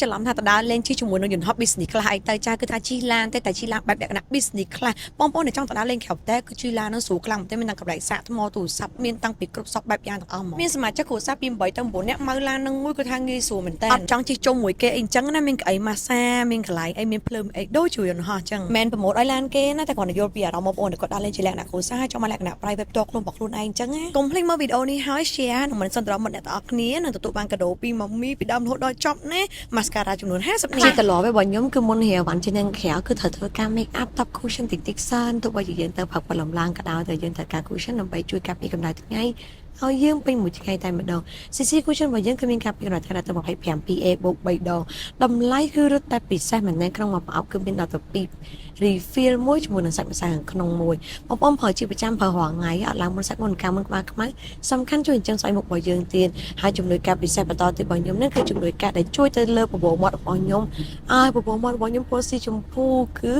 ច្រឡំថាតើលេងជិះជាមួយនឹងយន្តហោះ business class អីទៅចាគឺថាជិះឡានតែជិះឡានបែបលក្ខណៈ business class បងប្អូនដែលចង់ទៅលេងក្រៅតែគឺជិះឡាននឹងស្រួលខ្លាំងមែនទេមានទាំងកន្លែងសាកថ្មទូរស័ព្ទមានតាំងពីគ្រប់សពបែបយ៉ាងទាំងអស់មកមានសមាជិកគ្រួសារពី8ទៅ9នាក់មកឡាននឹងមួយគឺថាងាយស្រួលមែនតើអត់ចង់ជិះជុំមួយគេអីចឹងណាមានកៅអីម៉ាសាមានកន្លែងអីមានភ្លើងអីដូចជួយយន្តហោះចឹងមិនប្រម៉ូទឲ្យឡានគេណាតែគាត់និយាយពីអារម្មណ៍បងប្អូនដែលគាត់ដើរលេងជាលក្ខណៈគ្រួសារចង់មកលក្ខណៈ private ផ្ទាល់ខ្លួនរបស់ខ្លួនឯងចឹងណាកុំភ្លេចមើលវីដេអូនេះហើយ share នឹងមិនសិនត្រឹមមិត្តអ្នកទាំងអស់គ្នានឹងទទួលបានកាដូពីម៉ាមីពីដើមរហូតដល់ចប់ណា mascara ចំនួន50នាក់ជាតឡប់របស់ខ្ញុំគឺមុនហៀវ៉ាន់ជានឹងក្រៅគឺត្រូវធ្វើការ make up top cushion តិចតិចសិនទោះបីជាយើងទៅផឹកបលំឡើងក៏ដោយតែយើងត្រូវការ cushion ដើម្បីជួយការពារកម្ដៅថ្ងៃហើយយើងពេញមួយថ្ងៃតែម្ដង CC cushion របស់យើងគឺមានការពារកម្ដៅថ្ងៃដល់ទៅ25 PA បូក3ដងតម្លៃគឺរត់តែពិសេសមែនទែនក្នុងមួយប្រអប់គឺមានដល់ទៅ2 refill មួយជាមួយនឹងសាច់ម្សៅក្នុងមួយបងប្អូនប្រើជាប្រចាំប្រើរាល់ថ្ងៃអត់ឡើងមុនសាច់មុនកាមុនក្បាលខ្មៅសំខាន់ជួយអញ្ចឹងស្អីមុខរបស់យើងទៀតហើយជំនួយការពិសេសបន្តទៀតរបស់ខ្ញុំនេះគឺជំនួយការដែលជួយទៅលើបបោមាត់របស់ខ្ញុំហើយបបោមាត់របស់ខ្ញុំពណ៌ស៊ីជម្ពូគឺ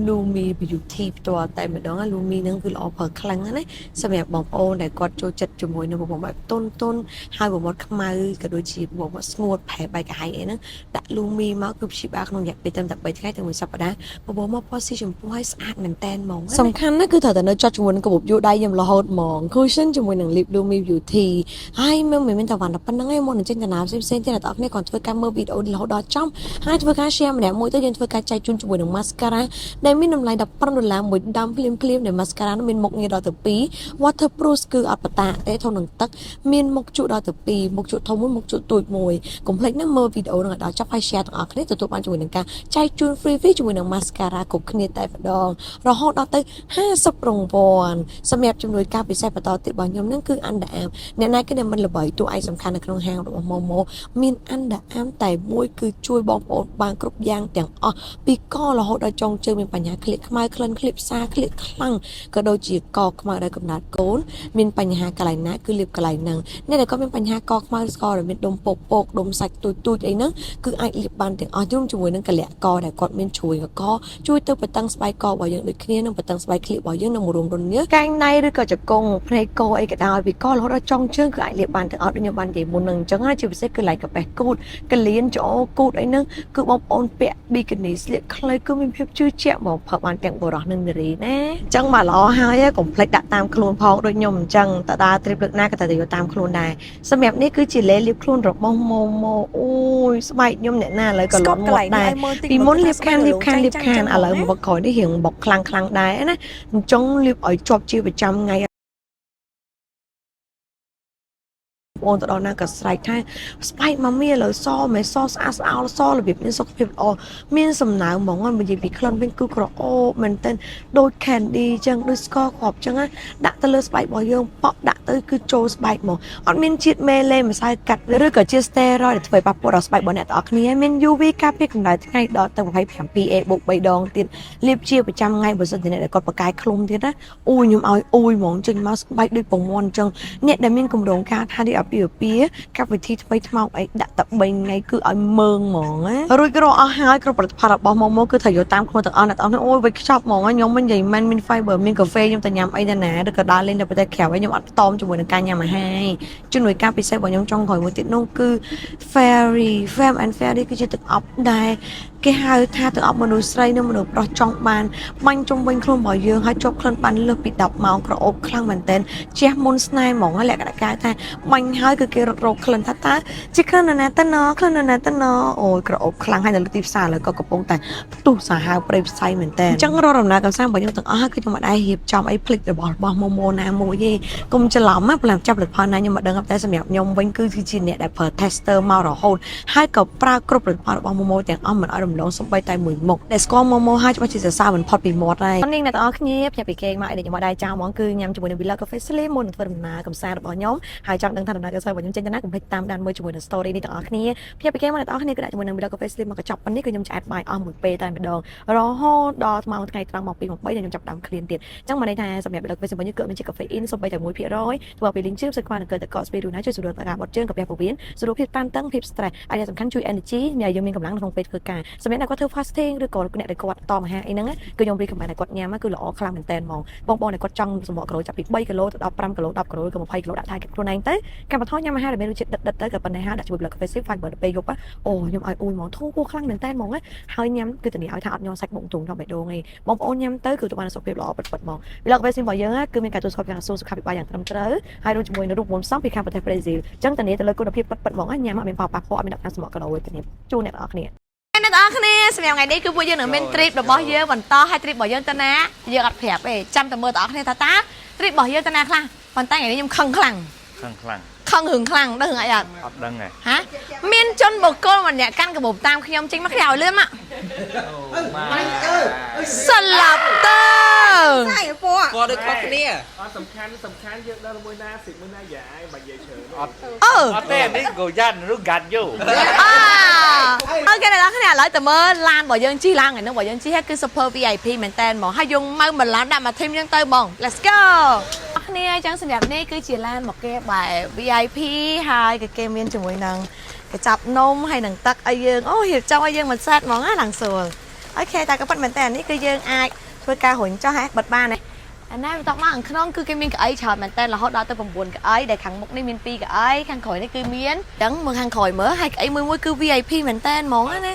Lumi Beauty ផ្ទាល់តែម្ដង Lumi ហ្នឹងគឺល្អប្រើខ្លាំងណាស់សម្រាប់បងប្អូនដែលគាត់ចូលចិត្តជាមួយនឹងបបោមាត់តុនហើយបបោមាត់ខ្មៅក៏ដូចជាបបោមាត់ស្ងួតប្រែបែកកាហាយអីហ្នឹងដាក់ Lumi មកគឺព្យាបាលក្នុងរយៈពេលត្រឹមតែ3ថ្ងៃទៅ1សប្តាហ៍បបោមកពណ៌ស៊ីជម្ពូឲ្យស្អាតមែនតែនហ្មងសំខាន់ណាស់គឺត្រូវតែនៅចត់ជាមួយនឹងកាបូបយួរដៃខ្ញុំរហូតហ្មង cushion ជាមួយនឹង lip Lumi Beauty ហើយមិនមែនតែវ៉ាន់តែប៉ុណ្្នឹងឯងមុននឹងចេញដំណើរផ្សេងៗទៀតអ្នកទាំងអស់គ្នាគាត់ធ្វើការមើលវីដេអូរហូតដល់ចប់ហើយធ្វើការ share ម្នាក់មួយទៅយើងធ្វើការចែកជូនជាមួយនឹង mascara ដែលមានតម្លៃ$15មួយដាំភ្លាមដែល mascara នោះមានមុខងារដល់ទៅ2 waterproof គឺអត់បតាទេធន់នឹងទឹកមានមុខជក់ដល់ទៅ2មុខជក់ធំមួយមុខជក់តូចមួយកុំភ្លេចណាមើលវីដេអូនឹងឲ្យដល់ចប់ហើយ share ទាំងអស់គ្នាទទួលបានជាមួយនឹងការចែកជូន free ជាមួយនឹង mascara គ្រប់គ្នាតែម្ដងរហូតដល់ទៅ50រង្វាន់សម្រាប់ជំនួយការពិសេសបន្តទៀតរបស់ខ្ញុំនឹងគឺ Under Armour អ្នកណាគេដែលមិនល្បីតួឯកសំខាន់នៅក្នុងហាងរបស់ Momo មាន Under Armour តែមួយគឺជួយបងប្អូនបានគ្រប់យ៉ាងទាំងអស់ពីករហូតដល់ចុងជើងមានបញ្ហាក្លៀកខ្មៅក្លិនក្លៀកផ្សាក្លៀកខ្លាំងក៏ដូចជាកខ្មៅដែលកំណត់កូនមានបញ្ហាកន្លែងណាគឺលាបកន្លែងហ្នឹងអ្នកដែលក៏មានបញ្ហាកខ្មៅស្ករដែលមានដុំពកដុំសាច់ទូចអីហ្នឹងគឺអាចលាបបានទាំងអស់ជុំជាមួយនឹងកលៈកដែលគាត់មានជួយកជួយទៅបតឹងស្បែកករបស់យើងដូចគ្នានឹងបតឹងស្បែកក្លៀករបស់យើងនឹងរួមរញើកែងណៃឬក៏ជង្គង់ភ្នែកកអីក៏ដោយពីករហូតដល់ចុងជើងគឺអាចលាបបានទាំងអស់ដូចខ្ញុំបាននិយាយមុននឹងអញ្ចឹងហើយជាពិសេសគឺឡៃកាប៉េះគូតកលៀនច្អគូតអីហ្នឹងគឺបងប្អូនពាក់ប៊ីគីនីស្លៀកខ្លីគឺមានភាពជឿជាក់មកប្រើបានទាំងបុរសនិងនារីណាអញ្ចឹងមកល្អហើយកុំភ្លេចដាក់តាមខ្លួនផងដូចខ្ញុំអញ្ចឹងតើដើរទ្រីបលើកណាក៏ត្រូវយកតាមខ្លួនដែរសម្រាប់នេះគឺជាលេលាបខ្លួនរបស់ Momo អូយស្បែកខ្ញុំអ្នកណាឥឡូវក៏លត់មាត់ដែរពីមុនលាបខានឥឡូវមកក្រោយនេះរៀងបុកខ្លាំងដែរណាអញ្ចឹងលាបឲ្យជាប់ជាប្រចាំថ្ងៃបងទៅដល់ណាក៏ស្រែកថាស្បែកម៉ាមីឥឡូវសមិនសស្អាតស្អោលសរបៀបមានសុខភាពល្អមានសំណើមហ្មងនិយាយពីក្លិនវិញគឺក្រអូបមែនទែនដូច candy អញ្ចឹងដូចស្ករគ្រាប់អញ្ចឹងដាក់ទៅលើស្បែករបស់យើងប៉ក់ដាក់ទៅគឺចូលស្បែកហ្មងអត់មានជាតិមេលេម្សៅកាត់ឬក៏ជា steroid ដែលធ្វើឲ្យប៉ះពាល់ដល់ស្បែករបស់អ្នកទាំងអស់គ្នាមាន UV ការពារកម្ដៅថ្ងៃដល់ទៅ25 PA បូក3ដងទៀតលាបជាប្រចាំថ្ងៃបើសិនជាអ្នកដែលគាត់បកាយឃ្លុំទៀតណាអូយខ្ញុំឲ្យអូយហ្មងចេញមកស្បែកដូចពងមាន់អញ្ចឹងអ្នកដែលមានកម្រងការថានេះពីកម្មវិធីថ្មីថ្មោកអីដាក់តែ3ថ្ងៃគឺឲ្យមើងហ្មងណារួចក៏អស់ហើយគ្រប់ផលិតផលរបស់ Momo គឺត្រូវយកតាមខ្លួនទាំងអស់អ្នកទាំងអស់អូយវាខ្ចប់ហ្មងខ្ញុំមិននិយាយមិនមាន fiber មានកាហ្វេខ្ញុំតែញ៉ាំអីដែរណាឬក៏ដើរលេងនៅប្រទេសក្រៅខ្ញុំអត់តមជាមួយនឹងការញ៉ាំអាហារជំនួយការពិសេសរបស់ខ្ញុំចុងក្រោយមួយទៀតនោះគឺ Fem and Fairy គឺជាទឹកអប់ដែរគេហៅថាទឹកអប់មនុស្សស្រីនិងមនុស្សប្រុសចង់បានបាញ់ជុំវិញខ្លួនរបស់យើងហើយជាប់ក្លិនបានលើសពី10ម៉ោងក្រអូបខ្លាំងមែនទែនជះមុនស្នេហ៍ហ្មងលក្ខណៈកាយថាបាញ់ហើយគឺគេរត់រោគក្លិនថាតើជាក្លិនណាទៅណក្លិនណាទៅណអូយក្រអូបខ្លាំងហើយនៅលើទីផ្សារឥឡូវក៏កំពុងតែផ្ទុះសាហាវព្រៃផ្សៃមែនទែនអញ្ចឹងរកដំណើរកម្សាន្តរបស់ខ្ញុំទាំងអស់គឺខ្ញុំមិនដែររៀបចំអីភ្លេចរបស់ Momo ណាមួយទេកុំច្រឡំណាព្រោះចាប់ផលិតផលណាខ្ញុំមិនដឹងតែសម្រាប់ខ្ញុំវិញគឺជាអ្នកដែលប្រើ tester មករហូតហើយក៏ប្រើគ្រប់ផលិតផលរបស់ Momo ទាំងអស់មិនឲ្យរំលងសូម្បីតែមួយមុខដែលស្គាល់ Momo ហើយច្បាស់ជាសរសើរមិនផុតពីមាត់ហើយនាងអ្នកទាំងអស់គ្នាផ្ញើពីគេមកអីដែលខ្ញុំដែរចោលហ្មងគឺញ៉ាំជាមួយនឹង Villa Cafe Slim មុនធ្វើដំណើរកម្សាន្តរបស់ខ្ញុំហើយចង់ដឹងថាដំណើរកម្សាន្តរបស់ខ្ញុំចេញទៅណាកុំភ្លេចតាមដានមើលជាមួយនឹង story នេះទាំងអស់គ្នាផ្ញើពីគេមកអ្នកទាំងអស់គ្នាគឺដាក់ជាមួយនឹង Villa Cafe Slim មកកញ្ចប់ប៉ុណ្នេះគឺខ្ញុំឆ្អែតបាយអស់មួយពេលតែម្ដងរហូតដល់ម៉ោងថ្ងៃត្រង់មក2 3ខ្ញុំចាប់ដើមឃ្លានទៀតអញ្ចឹងមកន័យថាសម្រាប់ Villa Cafe Slim របស់យើងគឺមានជា caffeine សូម្បីតែ 1% ធ្វើឲ្យលីងជើងស្គាល់នឹងកើតតែកកស្ពីរូណាជួយសម្រួលដល់ការបត់ជើងកាពះពោះវៀនស្រួលភាពតានតឹងភាព stress ហើយសំខាន់ជួយ energy ញ៉ាំយើងមានកម្លាំងក្នុងពេលធ្វើការសម្រាប់អ្នកគាត់ធ្វើ fasting ឬក៏អ្នកដែលគាត់តមអាហារអីហ្នឹងគឺខ្ញុំ recommend ឲ្យគាត់ញ៉ាំគឺល្អខ្លាំងមែនតើហ្មងបងប្អូនដែលគាត់ចង់សម្បកគីឡូចាប់ពី3គីឡូទៅ15គីឡូ10គីឡូក៏20គីឡូដាក់ថែខ្លួនឯងទៅក ការបន្ថយញ៉ាំអាហារដែលមានរសជាតិដិតទៅក៏ប៉ុន្តែហាដាក់ជាមួយប្លុកកាហ្វេស៊ីហ្វាយបើពេលយប់អូខ្ញុំឲ្យអ៊ុយហ្មងធូរពោះខ្លាំងមែនតើហ្មងហើយញ៉ាំគឺធានាឲ្យថាអត់ញ័រសាច់មុខទុំដល់បេះដូងឯងបងប្អូនញ៉ាំទៅគឺទៅបានសុខភាពល្អពិតៗហ្មងប្លុកកាហ្វេស៊ីរបស់យើងគឺមានការទទួលស្គាល់ពីក្រសួងសុខាភិបាលយ៉ាងត្រឹមត្រូវហើយរួមជាមួយនឹងរូបមន្តផ្សំពីខាងប្រទេសប្រេស៊ីលអញ្ចឹងធានាទៅលើគុណភាពពិតៗហ្មងញ៉ាំអត់មានផលប៉ះពាល់អត់មានដាក់តាមសម្បកកដោទេធានាជូនអ្នកនរគ្នាអ្នកនរគ្នាសម្រាប់ថ្ងៃនេះគឺពួកយើងនឹងមាន trip របស់យើងបន្តឲ្យ trip របស់យើងទៅណាយើងអត់ប្រាប់ទេចាំតែមើលបងប្អូនគ្នាថាតើ trip របស់យើងទៅណាខ្លះប៉ុន្តែថ្ងៃនេះខ្ញុំខឹងខ្លាំងខឹងរឿងខ្លាំងដឹងអីអត់ដឹងហ៎ហាមានជនបុគ្គលម្នាក់កាន់កាបូបតាមខ្ញុំចេញមកគេឲ្យលឿនមកស្លាប់ទៅស្អីពូគាត់ដូចខុសគ្នាអត់សំខាន់យើងដល់មួយណាសិមួយណាយ៉ាយបាច់និយាយច្រើនអត់ទេនេះក៏យ៉ាន់ឬកាត់យូអូខេអ្នកនរគ្នាឥឡូវទៅមើលឡានរបស់យើងជិះឡើងថ្ងៃនេះរបស់យើងជិះគឺ super VIP មែនតើហ្មងហើយយើងមកបន្លំដាក់មកធីមយើងទៅហ្មង let's go គ្នាអញ្ចឹងសម្រាប់នេះគឺជាឡានមកគេបែប VIP ហើយក៏គេមានជាមួយនឹងកញ្ចប់នំហើយនឹងទឹកឲ្យយើងអូរៀបចំឲ្យយើងមិនសាច់ហ្មងណាឡើងស្រួលអូខេតែក៏ប៉ុតមែនតើនេះគឺយើងអាចធ្វើការរុញចោះហ៎បិទបានហ៎អាណាបន្ទាប់មកខាងក្នុងគឺគេមានកៅអីច្រើនមែនតើរហូតដល់ទៅ9កៅអីដែលខាងមុខនេះមាន2កៅអីខាងក្រោយនេះគឺមានអញ្ចឹងមើលខាងក្រោយមើលហើយកៅអីមួយគឺ VIP មែនតើហ្មងណា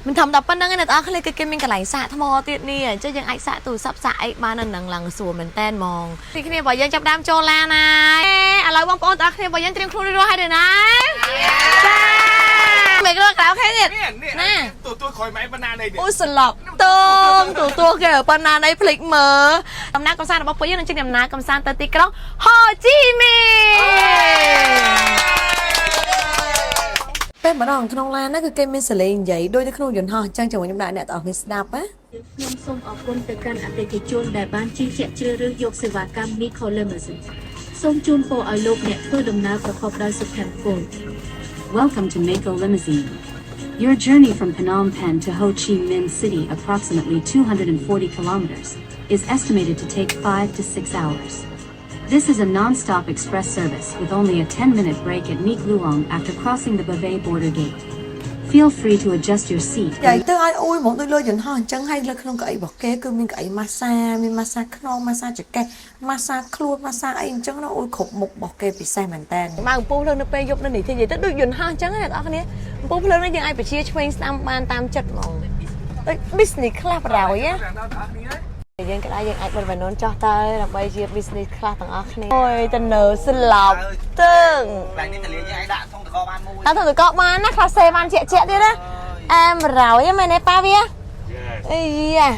មិនធម្មតាប៉ុណ្្នឹងឯអ្នកនរគ្នាគឺគេមានកន្លែងសាកថ្មទៀតនេះអញ្ចឹងយើងអាចសាកទូរស័ព្ទសាកអីបាននៅនឹងឡើងស្រួលមែនតើហ្មងទីគ្នាបើយើងចាប់ដើមចូលឡានហើយឥឡូវបងប្អូនទាំងអស់គ្នាបើយើងត្រៀមខ្លួនរួចរាល់ហើយទេណាចាមិនក៏ក្រៅខែទៀតណាទូខ້ອຍម៉ៃបណ្ណានេះអូស្លប់តងទូគេបណ្ណានេះភ្លេចមើលដំណើរកំសាន្តរបស់ពួកយើងនឹងចេញដំណើរកំសាន្តទៅទីក្រុងហូជីមីពេលម្ដងក្នុងឡានហ្នឹងគឺគេមានសលេងនិយាយដូចនៅក្នុងយន្តហោះអញ្ចឹងជាមួយខ្ញុំដាក់អ្នកទាំងអស់គ្នាស្ដាប់ណាខ្ញុំសូមអរគុណទៅកាន់អតិថិជនដែលបានជឿជាក់ជ្រើសរើសយកសេវាកម្ម Miko Limousine សូមជូនពរឲ្យលោកអ្នកធ្វើដំណើរប្រកបដោយសុភមង្គល Welcome to Mako Limousine. Your journey from Phnom Penh to Ho Chi Minh City, approximately 240 kilometers, is estimated to take 5 to 6 hours. This is a non-stop express service with only a 10-minute break at Mek Luang after crossing the Bavay border gate. Feel free to adjust your seat. និយាយទៅឲ្យអូយហ្មងដូចលើយន្តហោះអញ្ចឹងហើយលើក្នុងកៅអីរបស់គេគឺមានកៅអីម៉ាសាមានម៉ាសាខ្នងម៉ាសាចង្កេះម៉ាសាខ្លួនម៉ាសាអីអញ្ចឹងណាអូយគ្រប់មុខរបស់គេពិសេសមែនតើមកអំពូលភ្លើងនៅពេលយប់នៅនេះនិយាយទៅដូចយន្តហោះអញ្ចឹងណាអ្នកនរគ្នាអំពូលភ្លើងនេះយើងអាចបជាឆ្វេងស្ដាំបានតាមចិត្តហ្មងដូច business class បរោយណាយើងក៏ដែរយើងអាចបិទវ៉ាននចោះទៅដើម្បីជា business class ទាំងអស់គ្នាអូយទៅនៅស្លាប់ទៅឡើងនេះតលាយើងអាចដាក់ធុងតកបានមួយដាក់ធុងតកបានណា class C បានជាក់ទៀតណាអែមរោយមែនទេប៉ាវាអីយ៉ា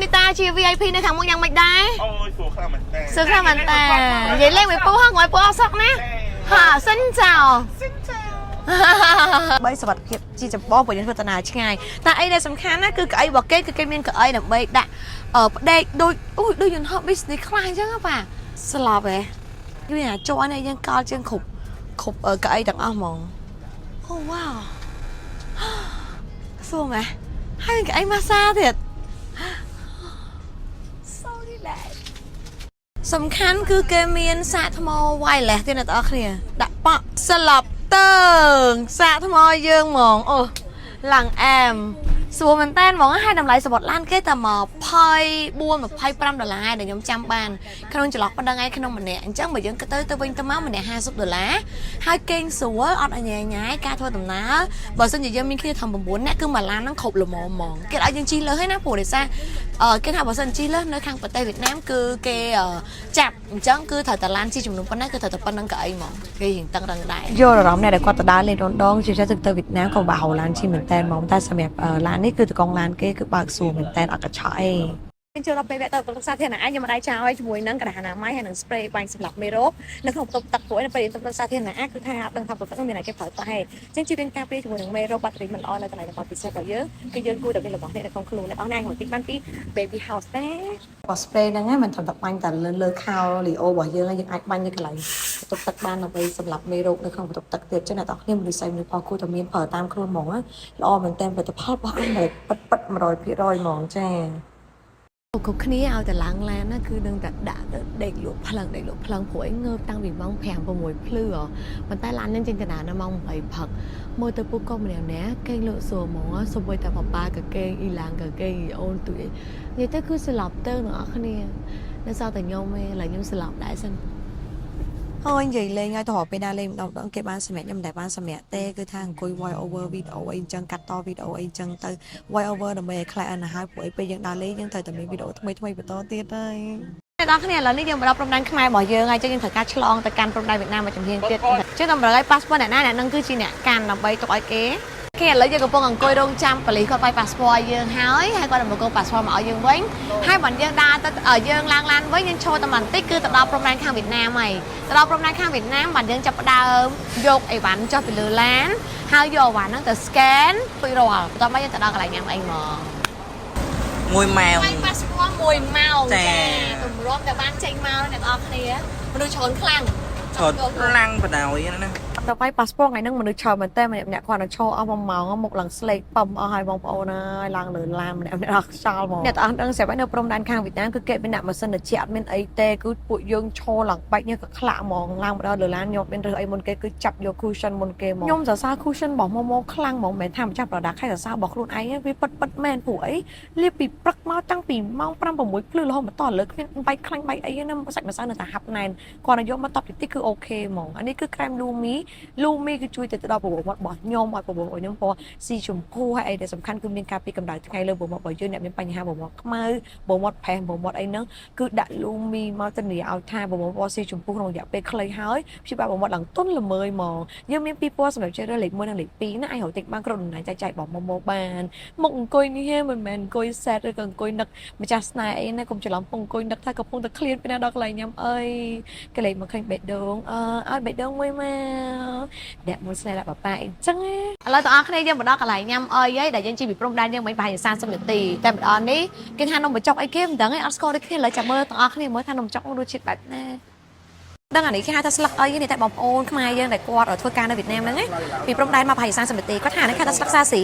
នេះតាជា VIP នៅខាងមុខយ៉ាងម៉េចដែរអូយសួរខ្លាំងមែនតើសួរខ្លាំងមែនតើនិយាយលេងមួយពូហងមួយពូអត់សក់ណាហាសិនចៅបីសុខភាពជាចម្បងព្រោះយើងធ្វើដំណើរឆ្ងាយតែអីដែលសំខាន់ណាគឺកៅអីរបស់គេគឺគេមានកៅអីដើម្បីដាក់ផ្ដេកដូចអូយដូចយន្តហោះ business ខ្លះអញ្ចឹងប៉ាស្លាប់ហ៎វាអាចជាប់នេះយើងកោតជាងគ្រប់កៅអីទាំងអស់ហ្មងអូវ៉ាវសួរមែនហើយកៅអីម៉ាសាទៀតសំខាន់គឺគេមានសាកថ្ម wireless ទៀតអ្នកទាំងអស់គ្នាដាក់ប៉ក់ស្លាប់តើងសាកថ្មយើងហ្មងអូឡើងអែមស្រួលមែនតើហ្មងហើយតម្លៃសបុតឡានគេតែ$24-25ដែលខ្ញុំចាំបានក្នុងចន្លោះប៉ុណ្្នឹងឯងក្នុងម្នាក់អញ្ចឹងបើយើងទៅវិញទៅមកម្នាក់$50ហើយគេងស្រួលអត់អញ្ញាញ៉ាយការធ្វើដំណើរបើសិនជាយើងមានគ្នាធំ9នាក់គឺមួយឡានហ្នឹងគ្រប់ល្មមហ្មងគេឲ្យយើងជិះលើហើយណាព្រោះដោយសារគេថាបើសិនជិះលើនៅខាងប្រទេសវៀតណាមគឺគេចាប់អញ្ចឹងគឺត្រូវតែឡានជិះចំនួនប៉ុណ្ណាគឺត្រូវតែប៉ុណ្្នឹងក៏អីហ្មងគេរៀងតឹងរឹងដែរយល់អារម្មណ៍អ្នកដែលគាត់ទៅដើរលេងដងជាពិសេសទៅវៀតណាមក៏បាហៅឡានជិះមែនតើហ្មងតែសម្រាប់ឡាននេះគឺតកងឡានគេគឺបើកសួរមែនតើអត់កញ្ឆក់អីខ្ញុំចូលដល់ពេលវគ្គទៅប្រឹក្សាសាធារណៈខ្ញុំមិនដែរចោលឲ្យជាមួយនឹងកណ្ដាស់អនាម័យហើយនឹង spray បាញ់សម្រាប់មេរោគនៅក្នុងបន្ទប់ទឹកព្រោះនៅពេលទៅប្រឹក្សាសាធារណៈគឺថាអត់ដឹងថាបន្ទប់នោះមានអីគេប្រើតោះហេអញ្ចឹងជួយរៀនការពារជាមួយនឹងមេរោគបាក់តេរីមិនល្អនៅកន្លែងរបស់ពិសេសរបស់យើងគឺយើងគួរតែមានរបស់នេះនៅក្នុងខ្លួនអ្នកនរណាខ្ញុំតិចបានពី baby house ដែរបោះ spray ហ្នឹងមិនត្រឹមតែបាញ់តែលើខោលីអូរបស់យើងហើយយើងអាចបាញ់នៅកន្លែងបន្ទប់ទឹកបានដើម្បីសម្រាប់មេរោគនៅក្នុងបន្ទប់ទឹកទៀតអញ្ចឹងអ្នកនរគ្នាមនុស្សស្រីមនុស្សផងគួរតែមានប្រើតាមខ្លួនហ្មងល្អមែនតើផលិតផលរបស់អញពិត 100% ហ្មងចាគ្រប់គ្នាឲ្យតែឡើងឡានណាគឺនឹងតែដាក់ទៅដេកលក់ភ្លឹងព្រោះឯងងើបតាំងពីម៉ោង5 6ភ្លឺប៉ុន្តែឡាននឹងចេញកណ្ដាលនៅម៉ោង8ផឹកមើលទៅពូកុំម្នាក់គេងលក់សួរហ្មងសូម្បីតែប៉ាក៏គេងអ៊ីឡាងក៏គេងអូនទូអីនិយាយទៅគឺស្លាប់ទៅអ្នកនរគ្នា nó sao từ nhau mê là nhung sẽ lọc đại sinh ហើយនិយាយលេងឲ្យទៅរកពេលណាលេងម្ដងគេបានសម្រាប់ខ្ញុំតែបានសម្រាប់ទេគឺថាអង្គុយ voice over វីដេអូអីចឹងកាត់តវីដេអូអីចឹងទៅ voice over ដើម្បីឲ្យ client ឲ្យព្រោះពេលយើងដើរលេងយើងត្រូវតែមានវីដេអូថ្មីបន្តទៀតហើយអ្នកនរគ្នាឥឡូវនេះយើងមកដល់ព្រំដែនខ្មែររបស់យើងហើយចឹងយើងត្រូវការឆ្លងទៅកាន់ព្រំដែនវៀតណាមមួយជំហានទៀតចឹងតម្រូវឲ្យ passport អ្នកណាអ្នកនឹងគឺជាអ្នកកាន់ដើម្បីទុកឲ្យគេឥឡូវយើងកំពុងអង្គុយរងចាំប៉ូលីសគាត់បាយ passport ឲ្យយើងហើយគាត់មកកោ passport មកឲ្យយើងវិញហើយបើយើងដើរទៅយើងឡើងឡានវិញយើងឈរតែបន្តិចគឺទៅដល់ព្រំដែនខាងវៀតណាមហើយទៅដល់ព្រំដែនខាងវៀតណាមបាទយើងចាប់ផ្ដើមយកអីវ៉ាន់ចុះពីលើឡានហើយយកអីវ៉ាន់ហ្នឹងទៅ scan រួចរាល់បន្ទាប់មកយើងទៅដល់កន្លែងញ៉ាំអីមកមួយម៉ោង បាយ passport 1ម៉ោងចាទម្រាំតែបានចេញមកអ្នកនរគ្នាមនុស្សច្រើនខ្លាំង Chột lăng và đào vậy nè ដល់បាយ passport ថ្ងៃហ្នឹងមនុស្សច្រើនមែនតើម្នាក់គាត់នឹងឈរអស់1ម៉ោងមកឡើងស្លេកបំអស់ហើយបងប្អូនហើយឡើងលើឡានម្នាក់អស់ខ្យល់ហ្មងអ្នកទាំងអស់ដឹងស្រាប់ហើយនៅព្រំដែនខាងវៀតណាមគឺគេមានដាក់ម៉ាស៊ីនត្រជាក់អត់មានអីទេគឺពួកយើងឈរឡើងបាច់នេះក៏ខ្លាក់ហ្មងឡើងមកដល់លើឡានខ្ញុំមានរើសអីមុនគេគឺចាប់យក cushion មុនគេហ្មងខ្ញុំសរសើរ cushion របស់មកខ្លាំងហ្មងមិនមែនថាម្ចាស់ product ខែសរសើររបស់ខ្លួនឯងវាពិតមែនព្រោះអីលាបពីព្រឹកមកតាំងពីម៉ោង5 6ភ្លឺរហូតមកតលើគ្មានបាយខ្លាញ់បាយអីណាសាច់ម្សៅនៅតែហាប់ណែនគាត់ឲ្យយកមកតបតិចគឺអូខេហ្មងអានេះគឺ crème Lumi គឺជួយទៅដល់ប្រព័ន្ធមាត់របស់ខ្ញុំឲ្យប្រព័ន្ធរបស់ខ្ញុំពណ៌ស៊ីជម្ភូហើយអីដែលសំខាន់គឺមានការពីកម្ដៅថ្ងៃលើប្រព័ន្ធរបស់យើងអ្នកមានបញ្ហាប្រព័ន្ធខ្មៅប្រព័ន្ធផេះប្រព័ន្ធអីហ្នឹងគឺដាក់ Lumi មកទៅនិយាយឲ្យថាប្រព័ន្ធពណ៌ស៊ីជម្ភូក្នុងរយៈពេលខ្លីហើយព្យាបាលប្រព័ន្ធឡើងទន់ល្មើយហ្មងយើងមានពីរពណ៌សម្រាប់ជ្រើសរើសលេខ1និងលេខ2ណាអាចរកទិញបានគ្រប់តំណែងចែករបស់មកបានមកអង្គុយនេះមិនមែនអង្គុយ set ឬក៏អង្គុយនឹកម្ចាស់ស្នេហ៍អីណាកុំច្រឡំពងអង្គុយនឹកថាកំពុងតែឃ្លានពីណាដល់កន្លែងញ៉ាំអីកលេចមកឃើញបេះដូងឲ្យបេះដូងមួយមកអ្នកមួយស្នេហ៍ដាក់ប៉ាប៉ាអីចឹងឥឡូវបងប្អូនគ្នាយើងមកដល់កន្លែងញ៉ាំអីហើយដែលយើងជិះពីព្រំដែនយើងមិនប្រហែល30នាទីតែម្ដងនេះគេថានំបញ្ចុកអីគេមិនដឹងឯងអត់ស្គាល់ដូចគ្នាឥឡូវចាំមើលបងប្អូនគ្នាមើលថានំបញ្ចុករសជាតិបែបណាដឹងអានេះគេហៅថាស្លឹកអីនេះតែបងប្អូនខ្មែរយើងដែលគាត់ធ្វើការនៅវៀតណាមហ្នឹងពីព្រំដែនមកប្រហែល30នាទីគាត់ថានេះគេថាស្លឹកសាស៊ី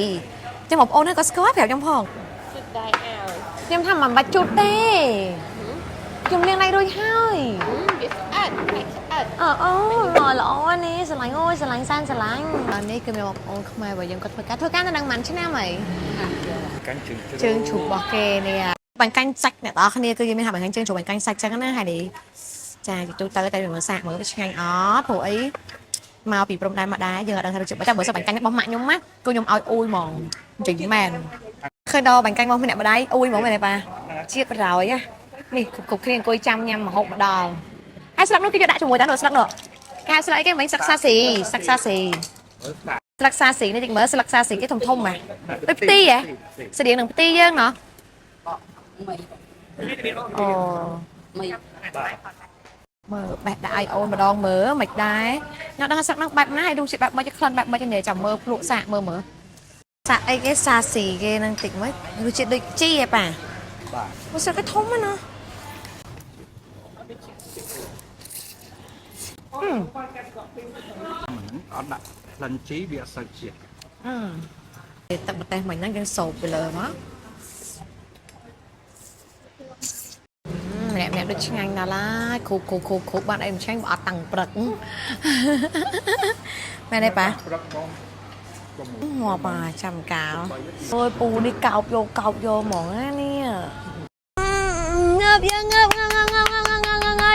ចឹងបងប្អូនក៏ស្គាល់ប្រាប់ខ្ញុំផងខ្ញុំថាមិនបាច់ជូតទេខ្ញុំលាងដៃរួចហើយអូល្អនេះស្រឡាញ់អូយស្រឡាញ់សានស្រឡាញ់នេះគឺមានបងប្អូនខ្មែររបស់យើងគាត់ធ្វើការនៅនឹងមិនឆ្នាំហីជើងជ្រូករបស់គេនេះបាញ់កាញ់សាច់អ្នកនរគ្នាគឺយើងមានថាបាញ់កាញ់ជើងជ្រូកបាញ់កាញ់សាច់ចឹងណាហើយនេះចាទូទៅតែមើលសាកមើលឆ្ងាញ់អត់ព្រោះអីមកពីព្រំដែនមកដែរយើងអត់ដឹងថារសជាតិតែបើសិនបាញ់កាញ់របស់ម៉ាក់ខ្ញុំណាគឺខ្ញុំឲ្យអ៊ូយហ្មងចេញមែនឃើញដល់បាញ់កាញ់របស់ម្នាក់ម្ដាយអ៊ូយហ្មងមែនទេប៉ាជាតិប្រហើយនេះគ្រប់គ្នាអង្គុយចាំញ៉ាំម្ហូបមកដល់ហើយស្លឹកនោះគេយកដាក់ជាមួយតាស្លឹកនោះគេហៅស្លឹកអីគេមិញស្លឹកសាស៊ីស្លឹកសាស៊ីនេះតិចមើលស្លឹកសាស៊ីគេធំហ៎ដូចផ្ទីហ៎ស្តៀងនឹងផ្ទីយើងណោះអូមើលបេះដាក់ឲ្យអូនម្ដងមើលមិនដែរខ្ញុំដឹងថាស្លឹកនោះបែបណាហើយរសជាតិបែបមិនក្លិនបែបមិនទេចាំមើលភ្លក់សាកមើលសាកអីគេសាស៊ីគេនឹងតិចមើលរសជាតិដូចជីហ៎ប៉ាបាទស្លឹកគេធំហ្នឹងណាអត់ដាក់ក្លិនជីវាអត់សូវជាតិ ទឹកម្ទេសមិញហ្នឹងយើងសោបទៅលើមកម្នាក់ដូចឆ្ងាញ់ណាស់ឡាយគ្រូបានអីមិនឆ្ងាញ់អត់តាំងព្រឹកមែនទេប៉ាមកប៉ាចាំកាលអូយពូនេះកោបយកហ្មងណានេះងើប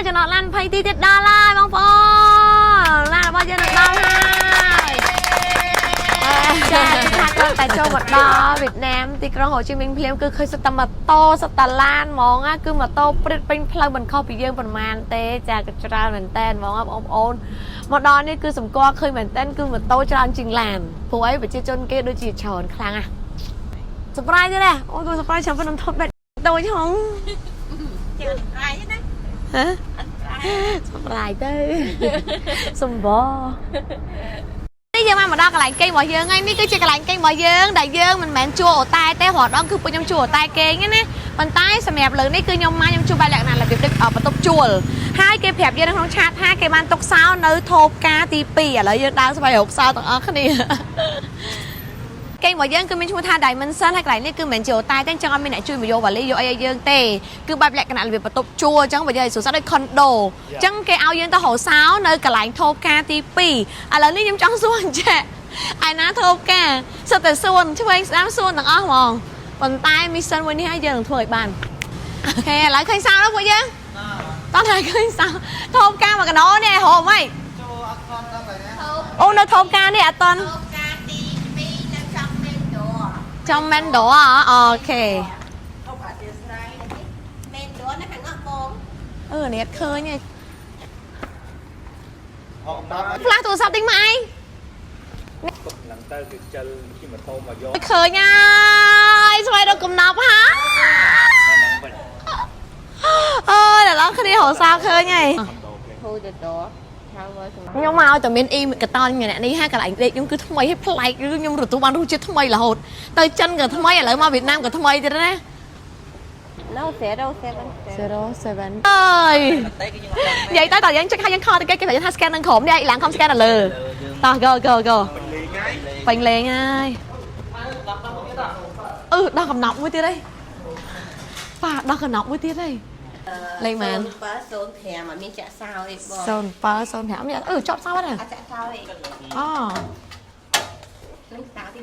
ចំណតឡាន20ទីទៀតដល់ហើយបងប្អូនឡានរបស់យើងដល់ហើយចាថាគាត់តែចូលមកដល់វៀតណាមទីក្រុងហូជីមីញភ្លាមគឺឃើញសិតតែម៉ូតូសិតតែឡានហ្មងគឺម៉ូតូព្រិតពេញផ្លូវមិនខុសពីយើងប៉ុន្មានទេចាក៏ច្រើនមែនតើហ្មងបងប្អូនមកដល់នេះគឺសម្គាល់ឃើញមែនតើគឺម៉ូតូច្រើនជាងឡានព្រោះអីប្រជាជនគេដូចជាច្រើនខ្លាំងសម្រាប់ទេណាអូយគាត់សម្រាប់ចាំប៉ុណ្ណឹងថប់បែបដូចហងជាសម្រាប់ណាហ៎សម្រាប់ទៅសម្បនេះយើងមកដល់កន្លែងគេងរបស់យើងហើយនេះគឺជាកន្លែងគេងរបស់យើងដែលយើងមិនមែនជួលអូតែទេរាល់ដងគឺពួកខ្ញុំជួលអូតែគេងណាប៉ុន្តែសម្រាប់លើនេះគឺខ្ញុំជួលបែបលក្ខណៈរបៀបដូចបន្ទប់ជួលហើយគេប្រាប់យើងនៅក្នុងឆាតថាគេបានទុកសោនៅថូបការទី2ឥឡូវយើងដើរស្វែងរកសោទាំងអស់គ្នាគេងរបស់យើងគឺមានឈ្មោះថា Dimension ហើយកន្លែងនេះគឺមិនមែនជាអូតែទេអញ្ចឹងអត់មានអ្នកជួយមកយកវ៉ាលីយកអីឲ្យយើងទេគឺបែបលក្ខណៈរបៀបបន្ទប់ជួលអញ្ចឹងបើយើងសួរសោះដូច condo អញ្ចឹងគេឲ្យយើងទៅរកសោនៅកន្លែងថូបការទី2ឥឡូវនេះខ្ញុំចង់សួរអញ្ចឹងឯណាថូបការសុទ្ធតែសួនឆ្វេងស្ដាំសួនទាំងអស់ហ្មងប៉ុន្តែ mission មួយនេះឲ្យយើងនឹងធ្វើឲ្យបានអូខេឥឡូវឃើញសោដល់ពួកយើង តោះឃើញសោះថោបការមកកណោនេះហូបហីអូនៅថោបការនេះអត់តន់ចំមែនដអូខេនេះឃើញឯងផ្លាស់ទូរស័ព្ទទិញមកឯង lần tới thì chơi khi mà tô mà vô ឃើញហើយស្វែងរកកំណប់ហើយអើយដល់ឡងគ្នារកសារឃើញហើយខ្ញុំមកឲ្យតែមានអ៊ីកតោញម្នាក់នេះហើយកន្លែងដេកខ្ញុំគឺថ្មីហើយប្លែកគឺខ្ញុំទទួលបានរសជាតិថ្មីរហូតទៅចិនក៏ថ្មីឥឡូវមកវៀតណាមក៏ថ្មីទៀតណា No 07 អើយនិយាយទៅតើយើងចុចឲ្យយើងខលទៅគេគេថា scan នឹងក្រុមនេះឡើងខំ scan ទៅលើតោះ go ពេញលេងហើយដល់កំណប់មួយទៀតហើយប៉ាដល់កំណប់មួយទៀតហើយលេងមែន 0705màមានចាក់សោអីបង 0705មានចប់សោហ្នឹង ចាក់សោអី អូ នឹងសោទី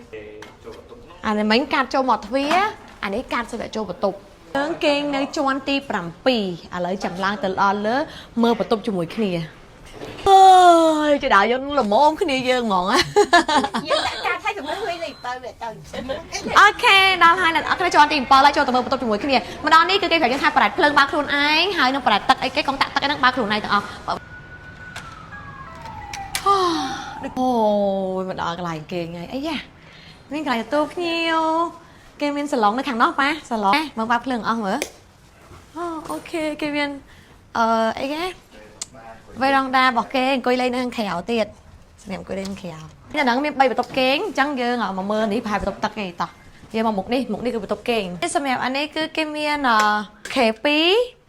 អានេះមិញកាត់ចូលមកទ្វារអានេះកាត់សម្រាប់ចូលបន្ទប់យើងគេងនៅជាន់ទី7ឥឡូវចាំឡើងទៅដល់លើមើលបន្ទប់ជាមួយគ្នាអើយចដល់យើងល្មមគ្នាយើងហ្មង យើងដាក់កាត់ឲ្យជាមួយវិញទៅវាទៅ អូខេដល់ហើយអ្នកអត់គ្នាជាន់ទី7ហើយចូលទៅមើលបន្ទប់ជាមួយគ្នាម្ដងនេះគឺគេប្រាប់យើងថាប្រែតភ្លើងបើខ្លួនឯងហើយនឹងប្រែតទឹកអីគេកុំតាក់ទឹកអីហ្នឹងបើខ្លួនឯងទាំងអស់អូយមកដល់កន្លែងគេងហើយអីយ៉ាមានកន្លែងទទួលភ្ញៀវគេមានសាឡុងនៅខាងនោះប៉ាសាឡុងមើលបើភ្លើងអស់មើលអូខេគេមានអីគេវ៉ៃរងដារបស់គេអង្គុយលេងនៅខាងក្រៅទៀតសម្រាប់អង្គុយលេងក្រៅនេះដល់មាន3បន្ទប់គេងអញ្ចឹងយើងមកមើលនេះប្រហែលបន្ទប់ទឹកឯងតោះយើងមកមុខនេះគឺបន្ទប់គេងសម្រាប់អានេះគឺគេមានK2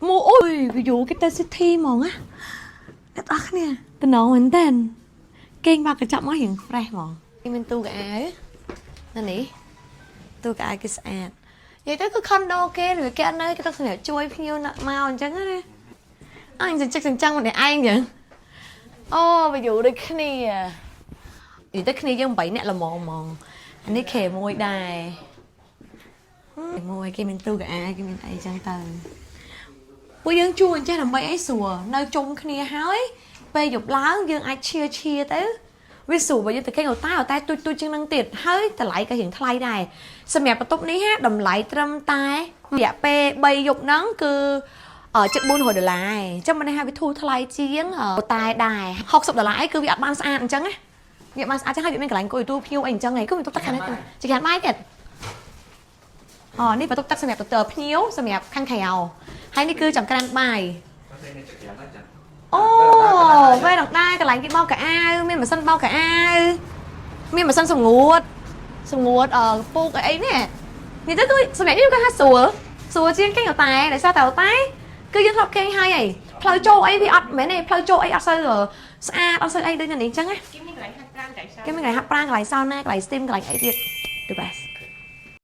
មួយអូយ view គេទៅ city ហ្មងណាអ្នកទាំងគ្នាតំណងមែនតើគេងមកកញ្ចក់មករៀង fresh ហ្មងគេមានទូកៅអៅនៅនេះទូកៅគេស្អាតនិយាយទៅគឺ condo គេឬគេអត់នៅគេទៅសម្រាប់ជួយភ្ញៀវមកអញ្ចឹងណាអញចិញ្ចឹងម្នាក់ឯងចឹងអូវាយូរដូចគ្នានិយាយទៅគ្នាយើង8នាក់ល្មមហ្មងអានេះ K1 ដែរមួយគេមានទូកៅគេមានអីចឹងទៅពួកយើងជួអញ្ចឹងដើម្បីអីស្រួលនៅជុំគ្នាហើយពេលយប់ឡើងយើងអាចឈៀទៅវាស្រួលបើយើងទៅគេងតែទូចជាងនឹងទៀតហើយតម្លៃក៏រៀងថ្លៃដែរសម្រាប់បន្ទប់នេះហាតម្លៃត្រឹមតែរយៈពេល3យប់ហ្នឹងគឺ$700អញ្ចឹងមិនได้ថាវាធូរថ្លៃជាងតែដែរ$60អីគឺវាអត់បានស្អាតអញ្ចឹងណាវាបានស្អាតចឹងហើយវាមានកន្លែងអង្គុយទូភ្ញៀវអីអញ្ចឹងហីគឺបន្ទប់ទឹកខាងនេះជាខាងបាយទៀតនេះបន្ទប់ទឹកសម្រាប់ទៅភ្ញៀវសម្រាប់ខាងក្រៅហើយនេះគឺចង្ក្រានបាយអូវ៉ែដងដែរកន្លែងគេបោកកៅអៅមានម៉ាស៊ីនបោកកៅអៅមានម៉ាស៊ីនសម្ងួតពូកអីនេះនិយាយទៅគឺសម្រាប់នេះគឺថាស្រួលជាងគេងតែដោយសារតែគឺយើងធ្លាប់គេងហើយហីផ្លូវចូលអីវាអត់មែនទេផ្លូវចូលអីអត់សូវស្អាតអត់សូវអីដូចនេះអញ្ចឹងណាគេមានកន្លែងហាត់ប្រាណកន្លែងសោណាកន្លែង steam កន្លែងអីទៀត the best